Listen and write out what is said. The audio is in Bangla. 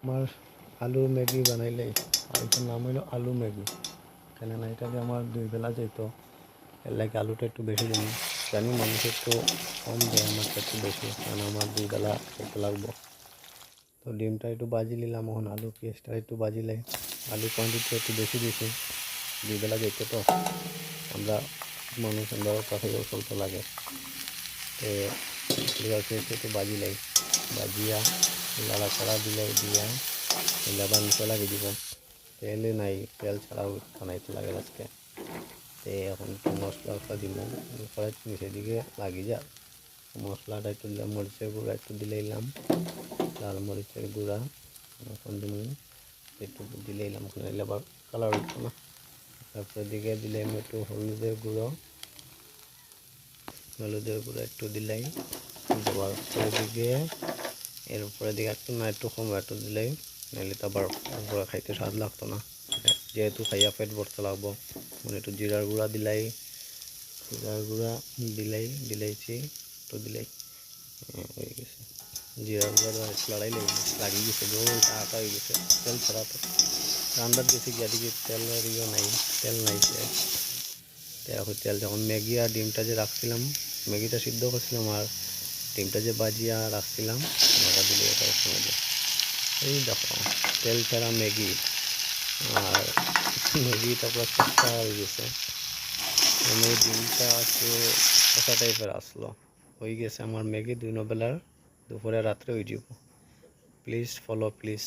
আমার আলুর ম্যাগি বানাইলে এটার নাম হলো আলু ম্যাগি। কেননা এটা যে আমার 2 বেলা যেত, এর লাগে আলুটা একটু বেশি দিন জানি মানুষ একটু কম দেয়, আমারটা একটু বেশি, কারণ আমার 2 বেলা খেতে লাগবো। তো ডিমটা একটু বাজি নিলাম, এখন আলু পেঁয়াজটা একটু বাজিলে আলু কোয়ান্টিটি একটু বেশি দিয়েছি, 2 বেলা যেত তো আমরা মানুষ আমরা কাছেও চলতে লাগে। তো আলু পেঁয়াজটা একটু বাজিলাই, বাজিয়া লাড়াচাড়া দিয়া আবার নিচে লাগিয়ে দিব। তেলে নাই, তেল ছাড়াও বানাইতে লাগে আজকে। তো এখন একটু মশলা দিব, কড়াই নিচের দিকে লাগিয়ে যা মশলাটা একটু দিলাম, মরিচের গুঁড়া একটু দিলাম, লাল মরিচের গুঁড়া এখন দিব একটু দিলাম, ওখানে আবার কালার উঠতো না। তারপরে দিকে দিলাম একটু হলুদের গুঁড়ো একটু দিলাই, দেওয়ার পরে দিকে এর উপরে দিকে একটু না একটু কম একটু দিলেই, নাহলে তো আবার পুরো খাইতে স্বাদ লাগতো না, যেহেতু খাইয়া পেট ভরতে লাগবো। মানে একটু জিরার গুঁড়া দিলাই, দিলাইছি একটু দিলাই, হয়ে গেছে। জিরার গুঁড়া লড়াই লাগিয়ে গেছে, গোল আটা হয়ে গেছে, তেল ছাড়া তো রান্নার দিয়েছি গিয়ে দিকে তেল নাই, তেল নাই। এখন তেল যখন ম্যাগি আর ডিমটা যে রাখছিলাম, ম্যাগিটা সিদ্ধ করছিলাম আর ডিমটা যে বাজিয়া রাখছিলাম ওটা দিলে এটাও সময় যায়। এই দেখো তেল ছাড়া ম্যাগি, আর ম্যাগিটা পুরো কষা হয়ে গেছে, মানে ডিমটা একটু কষা টাইপের আসলো, হয়ে গেছে আমার ম্যাগি 2 বেলার, দুপুরে রাত্রে হয়ে যাব। Please follow please.